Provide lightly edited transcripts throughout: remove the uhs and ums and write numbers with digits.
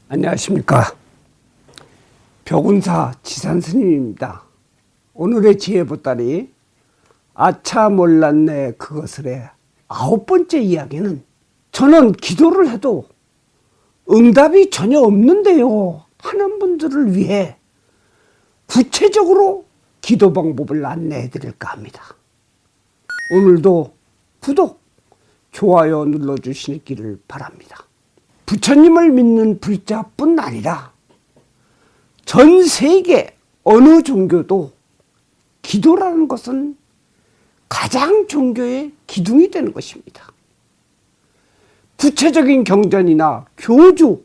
안녕하십니까. 벽운사 지산스님입니다. 오늘의 지혜보따리 아차 몰랐네 그것을의 9번째 이야기는, 저는 기도를 해도 응답이 전혀 없는데요 하는 분들을 위해 구체적으로 기도 방법을 안내해 드릴까 합니다. 오늘도 구독, 좋아요 눌러주시기를 바랍니다. 부처님을 믿는 불자뿐 아니라 전 세계 어느 종교도 기도라는 것은 가장 종교의 기둥이 되는 것입니다. 구체적인 경전이나 교주,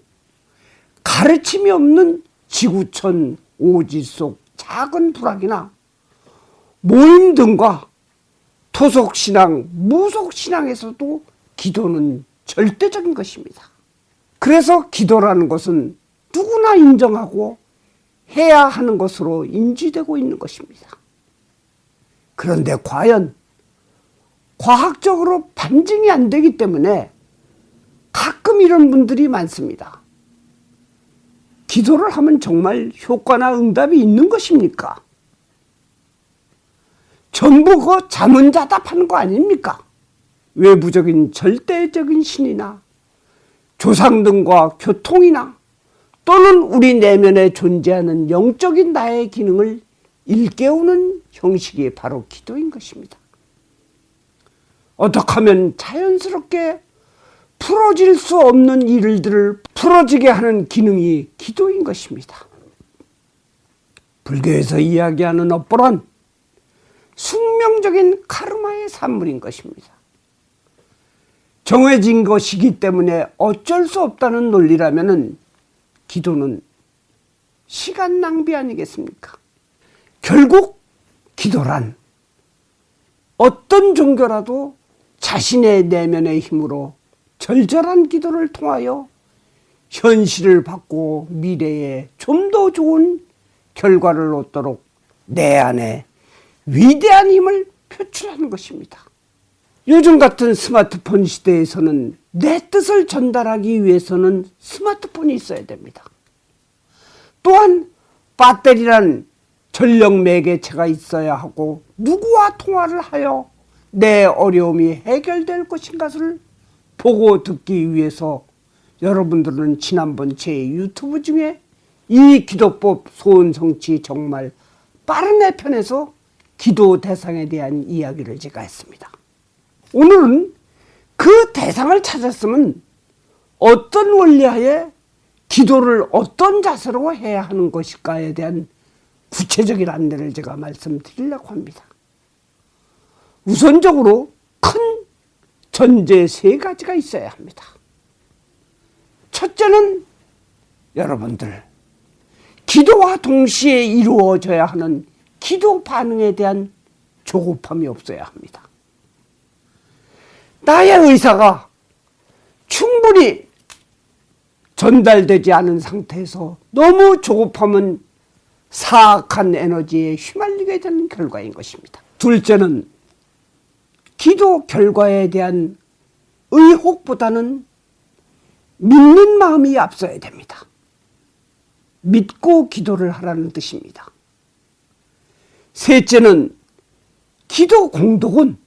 가르침이 없는 지구촌 오지 속 작은 부락이나 모임 등과 토속신앙, 무속신앙에서도 기도는 절대적인 것입니다. 그래서 기도라는 것은 누구나 인정하고 해야 하는 것으로 인지되고 있는 것입니다. 그런데 과연 과학적으로 반증이 안 되기 때문에 가끔 이런 분들이 많습니다. 기도를 하면 정말 효과나 응답이 있는 것입니까? 전부 그 자문자답하는 거 아닙니까? 외부적인 절대적인 신이나 조상 등과 교통이나 또는 우리 내면에 존재하는 영적인 나의 기능을 일깨우는 형식이 바로 기도인 것입니다. 어떻게 하면 자연스럽게 풀어질 수 없는 일들을 풀어지게 하는 기능이 기도인 것입니다. 불교에서 이야기하는 업보란 숙명적인 카르마의 산물인 것입니다. 정해진 것이기 때문에 어쩔 수 없다는 논리라면 기도는 시간 낭비 아니겠습니까? 결국 기도란 어떤 종교라도 자신의 내면의 힘으로 절절한 기도를 통하여 현실을 바꾸고 미래에 좀 더 좋은 결과를 얻도록 내 안에 위대한 힘을 표출하는 것입니다. 요즘 같은 스마트폰 시대에서는 내 뜻을 전달하기 위해서는 스마트폰이 있어야 됩니다. 또한 배터리란 전력 매개체가 있어야 하고, 누구와 통화를 하여 내 어려움이 해결될 것인가를 보고 듣기 위해서 여러분들은 지난번 제 유튜브 중에 이 기도법 소원성취 정말 빠른 회편에서 기도 대상에 대한 이야기를 제가 했습니다. 오늘은 그 대상을 찾았으면 어떤 원리하에 기도를 어떤 자세로 해야 하는 것일까에 대한 구체적인 안내를 제가 말씀드리려고 합니다. 우선적으로 큰 전제 3가지가 있어야 합니다. 첫째는 여러분들, 기도와 동시에 이루어져야 하는 기도 반응에 대한 조급함이 없어야 합니다. 나의 의사가 충분히 전달되지 않은 상태에서 너무 조급하면 사악한 에너지에 휘말리게 되는 결과인 것입니다. 둘째는 기도 결과에 대한 의혹보다는 믿는 마음이 앞서야 됩니다. 믿고 기도를 하라는 뜻입니다. 셋째는 기도 공덕은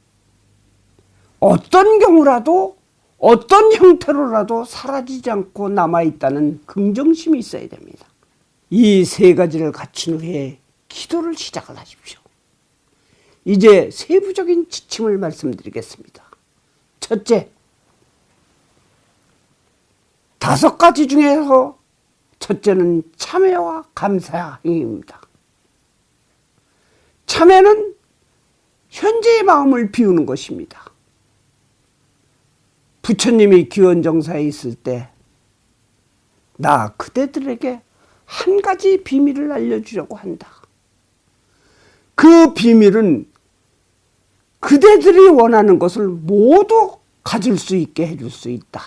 어떤 경우라도 어떤 형태로라도 사라지지 않고 남아있다는 긍정심이 있어야 됩니다. 이 3가지를 갖춘 후에 기도를 시작을 하십시오. 이제 세부적인 지침을 말씀드리겠습니다. 첫째, 5가지 중에서 첫째는 참회와 감사 행위입니다. 참회는 현재의 마음을 비우는 것입니다. 부처님이 기원정사에 있을 때 나 그대들에게 한 가지 비밀을 알려주려고 한다. 그 비밀은 그대들이 원하는 것을 모두 가질 수 있게 해줄 수 있다.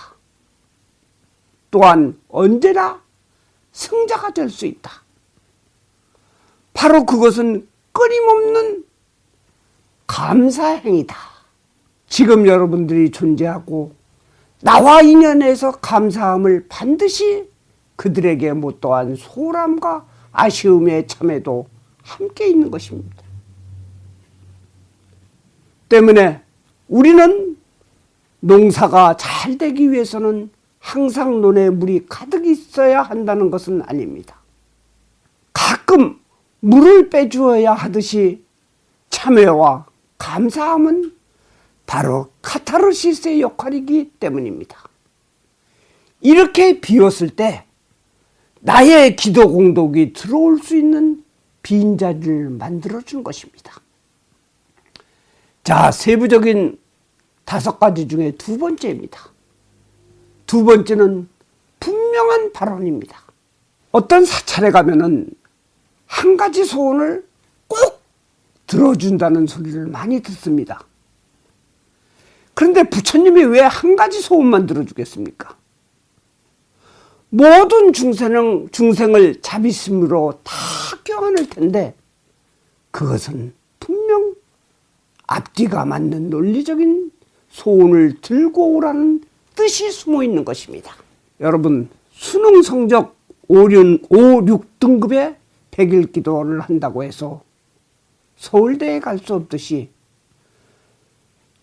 또한 언제나 승자가 될 수 있다. 바로 그것은 끊임없는 감사행위다. 지금 여러분들이 존재하고 나와 인연해서 감사함을 반드시 그들에게 못떠한 소람과 아쉬움의 참에도 함께 있는 것입니다. 때문에 우리는 농사가 잘 되기 위해서는 항상 논에 물이 가득 있어야 한다는 것은 아닙니다. 가끔 물을 빼주어야 하듯이 참회와 감사함은 바로 카타르시스의 역할이기 때문입니다. 이렇게 비웠을 때 나의 기도 공덕이 들어올 수 있는 빈자리를 만들어주는 것입니다. 자, 세부적인 5가지 중에 2번째입니다. 2번째는 분명한 발언입니다. 어떤 사찰에 가면은 한 가지 소원을 꼭 들어준다는 소리를 많이 듣습니다. 그런데 부처님이 왜 한 가지 소원만 들어주겠습니까? 모든 중생을 자비심으로 다 껴안을 텐데 그것은 분명 앞뒤가 맞는 논리적인 소원을 들고 오라는 뜻이 숨어 있는 것입니다. 여러분, 수능 성적 5, 6등급의 100일 기도를 한다고 해서 서울대에 갈 수 없듯이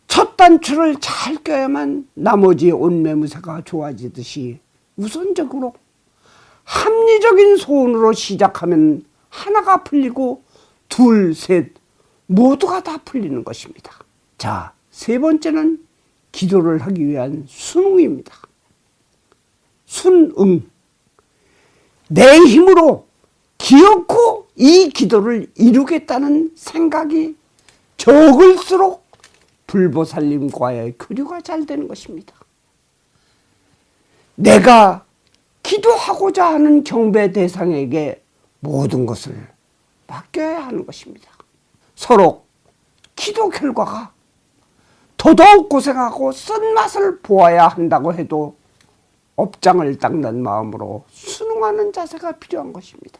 첫 단추를 잘 껴야만 나머지 온매무새가 좋아지듯이 우선적으로 합리적인 소원으로 시작하면 하나가 풀리고 둘, 셋 모두가 다 풀리는 것입니다. 자, 3번째는 기도를 하기 위한 순응입니다. 순응. 내 힘으로 기어코 이 기도를 이루겠다는 생각이 적을수록 불보살님과의 교류가 잘 되는 것입니다. 내가 기도하고자 하는 경배 대상에게 모든 것을 맡겨야 하는 것입니다. 서로 기도 결과가 더더욱 고생하고 쓴맛을 보아야 한다고 해도 업장을 닦는 마음으로 순응하는 자세가 필요한 것입니다.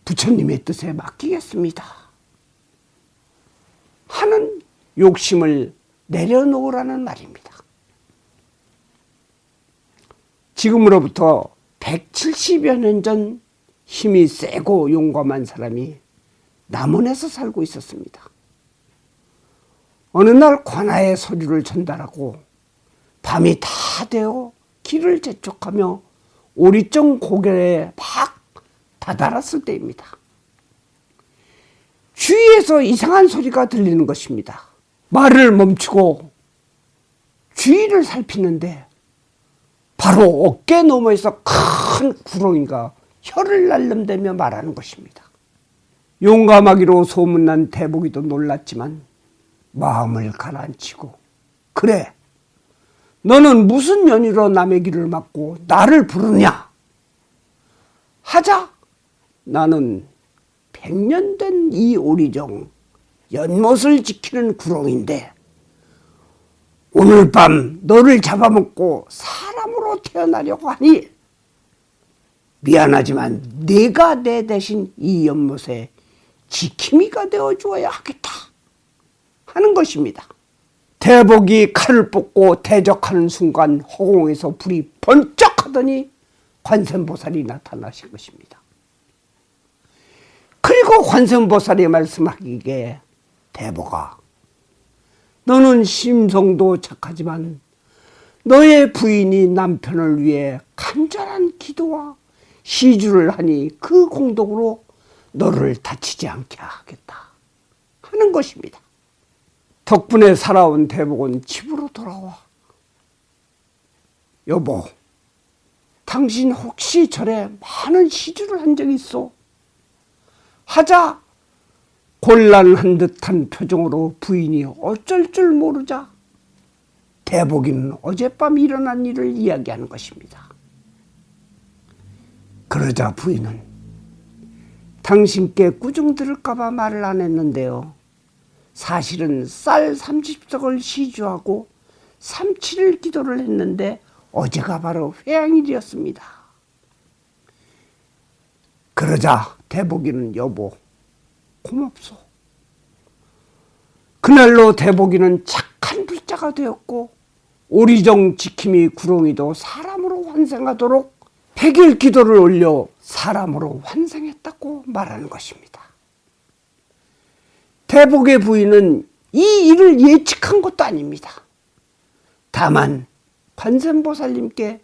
부처님의 뜻에 맡기겠습니다 하는 욕심을 내려놓으라는 말입니다. 지금으로부터 170여 년 전 힘이 세고 용감한 사람이 남원에서 살고 있었습니다. 어느 날 관아에 서류를 전달하고 밤이 다 되어 길을 재촉하며 오리정 고개에 막 다다랐을 때입니다. 주위에서 이상한 소리가 들리는 것입니다. 말을 멈추고 주위를 살피는데 바로 어깨 너머에서 큰 구렁이가 혀를 날름대며 말하는 것입니다. 용감하기로 소문난 대보기도 놀랐지만 마음을 가라앉히고, 그래, 너는 무슨 연유로 남의 길을 막고 나를 부르냐 하자 나는 100년 된 이 오리정 연못을 지키는 구렁인데 오늘 밤 너를 잡아먹고 사람으로 태어나려고 하니 미안하지만 네가 내 대신 이 연못에 지킴이가 되어주어야 하겠다 하는 것입니다. 대복이 칼을 뽑고 대적하는 순간 허공에서 불이 번쩍하더니 관세음보살이 나타나신 것입니다. 그리고 관세음보살이 말씀하기에, 대복아, 너는 심성도 착하지만 너의 부인이 남편을 위해 간절한 기도와 시주를 하니 그 공덕으로 너를 다치지 않게 하겠다 하는 것입니다. 덕분에 살아온 대복은 집으로 돌아와, 여보, 당신 혹시 절에 많은 시주를 한 적이 있어? 하자 곤란한 듯한 표정으로 부인이 어쩔 줄 모르자 대복이는 어젯밤 일어난 일을 이야기하는 것입니다. 그러자 부인은 당신께 꾸중 들을까봐 말을 안 했는데요, 사실은 쌀 30석을 시주하고 37일 기도를 했는데 어제가 바로 회양일이었습니다. 그러자 대복이는, 여보, 고맙소. 그날로 대복이는 착한 불자가 되었고 오리정 지킴이 구렁이도 사람으로 환생하도록 100일 기도를 올려 사람으로 환생했다고 말하는 것입니다. 대복의 부인은 이 일을 예측한 것도 아닙니다. 다만 관세음보살님께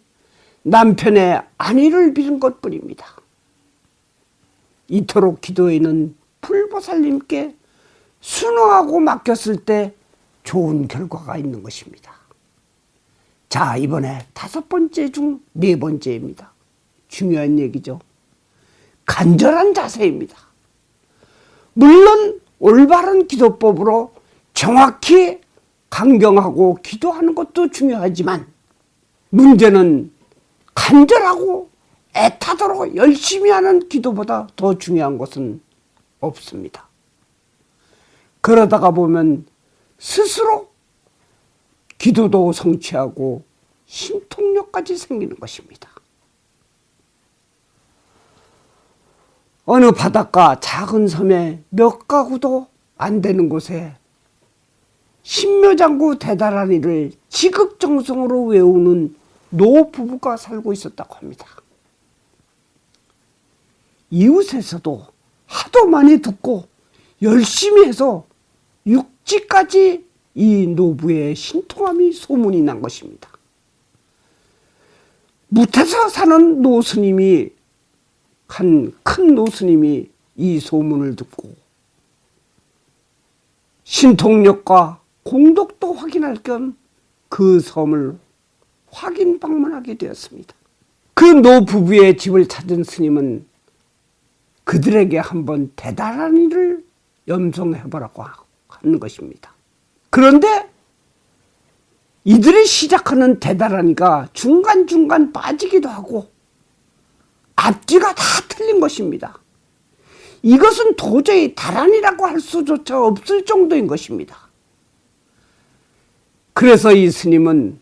남편의 안위를 빌은 것뿐입니다. 이토록 기도에는 불보살님께 순응하고 맡겼을 때 좋은 결과가 있는 것입니다. 자, 이번에 5번째 중 4번째입니다. 중요한 얘기죠. 간절한 자세입니다. 물론 올바른 기도법으로 정확히 강경하고 기도하는 것도 중요하지만 문제는 간절하고 애타도록 열심히 하는 기도보다 더 중요한 것은 없습니다. 그러다가 보면 스스로 기도도 성취하고 신통력까지 생기는 것입니다. 어느 바닷가 작은 섬에 몇 가구도 안 되는 곳에 신묘장구 대다라니를 지극정성으로 외우는 노부부가 살고 있었다고 합니다. 이웃에서도 하도 많이 듣고 열심히 해서 육지까지 이 노부의 신통함이 소문이 난 것입니다. 무태서 사는 노스님이 큰 노스님이 이 소문을 듣고 신통력과 공덕도 확인할 겸 그 섬을 확인 방문하게 되었습니다. 그 노부부의 집을 찾은 스님은 그들에게 한번 대단한 일을 염송해보라고 하는 것입니다. 그런데 이들이 시작하는 대다라니가 중간중간 빠지기도 하고 앞뒤가 다 틀린 것입니다. 이것은 도저히 다란이라고 할 수조차 없을 정도인 것입니다. 그래서 이 스님은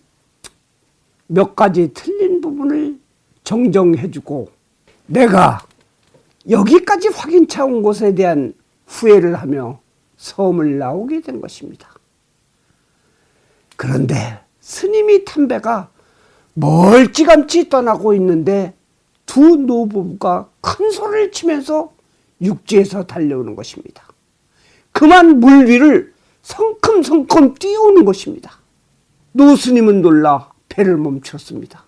몇 가지 틀린 부분을 정정해주고 내가 여기까지 확인차 온 것에 대한 후회를 하며 섬을 나오게 된 것입니다. 그런데 스님이 탄 배가 멀찌감치 떠나고 있는데 두 노부부가 큰 소리를 치면서 육지에서 달려오는 것입니다. 그만 물 위를 성큼성큼 뛰어오는 것입니다. 노스님은 놀라 배를 멈췄습니다.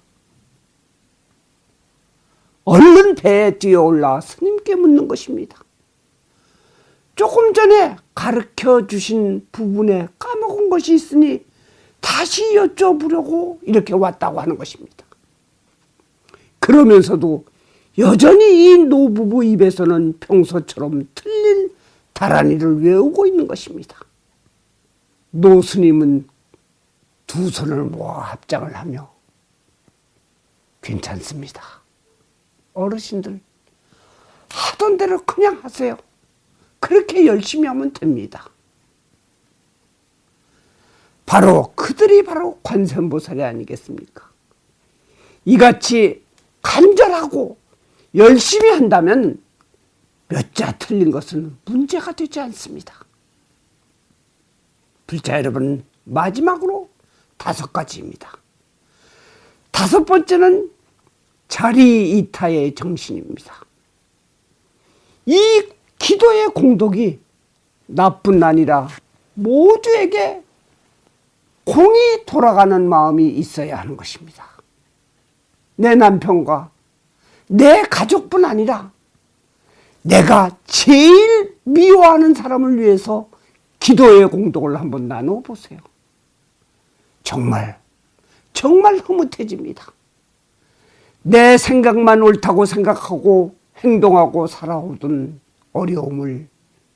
얼른 배에 뛰어올라 스님께 묻는 것입니다. 조금 전에 가르쳐 주신 부분에 까먹은 것이 있으니 다시 여쭤보려고 이렇게 왔다고 하는 것입니다. 그러면서도 여전히 이 노부부 입에서는 평소처럼 틀린 다란이를 외우고 있는 것입니다. 노스님은 두 손을 모아 합장을 하며 괜찮습니다. 어르신들 하던 대로 그냥 하세요. 그렇게 열심히 하면 됩니다. 그들이 바로 관세음보살이 아니겠습니까? 이같이 간절하고 열심히 한다면 몇 자 틀린 것은 문제가 되지 않습니다. 불자 여러분, 마지막으로 5가지입니다. 5번째는 자리이타의 정신입니다. 이 기도의 공덕이 나뿐 아니라 모두에게 공이 돌아가는 마음이 있어야 하는 것입니다. 내 남편과 내 가족뿐 아니라 내가 제일 미워하는 사람을 위해서 기도의 공덕을 한번 나누어 보세요. 정말 흐뭇해집니다. 내 생각만 옳다고 생각하고 행동하고 살아오던 어려움을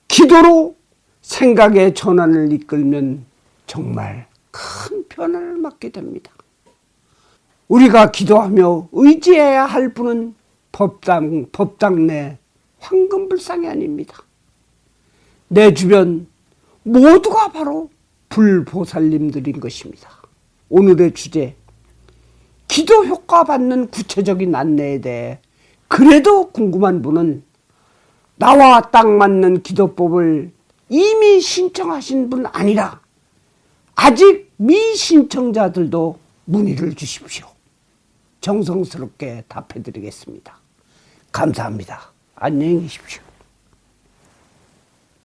기도로 생각의 전환을 이끌면 정말 큰 변화를 맞게 됩니다. 우리가 기도하며 의지해야 할 분은 법당 내 황금불상이 아닙니다. 내 주변 모두가 바로 불보살님들인 것입니다. 오늘의 주제, 기도 효과 받는 구체적인 안내에 대해 그래도 궁금한 분은 나와 딱 맞는 기도법을 이미 신청하신 분 아니라 아직 미신청자들도 문의를 주십시오. 정성스럽게 답해드리겠습니다. 감사합니다. 안녕히 계십시오.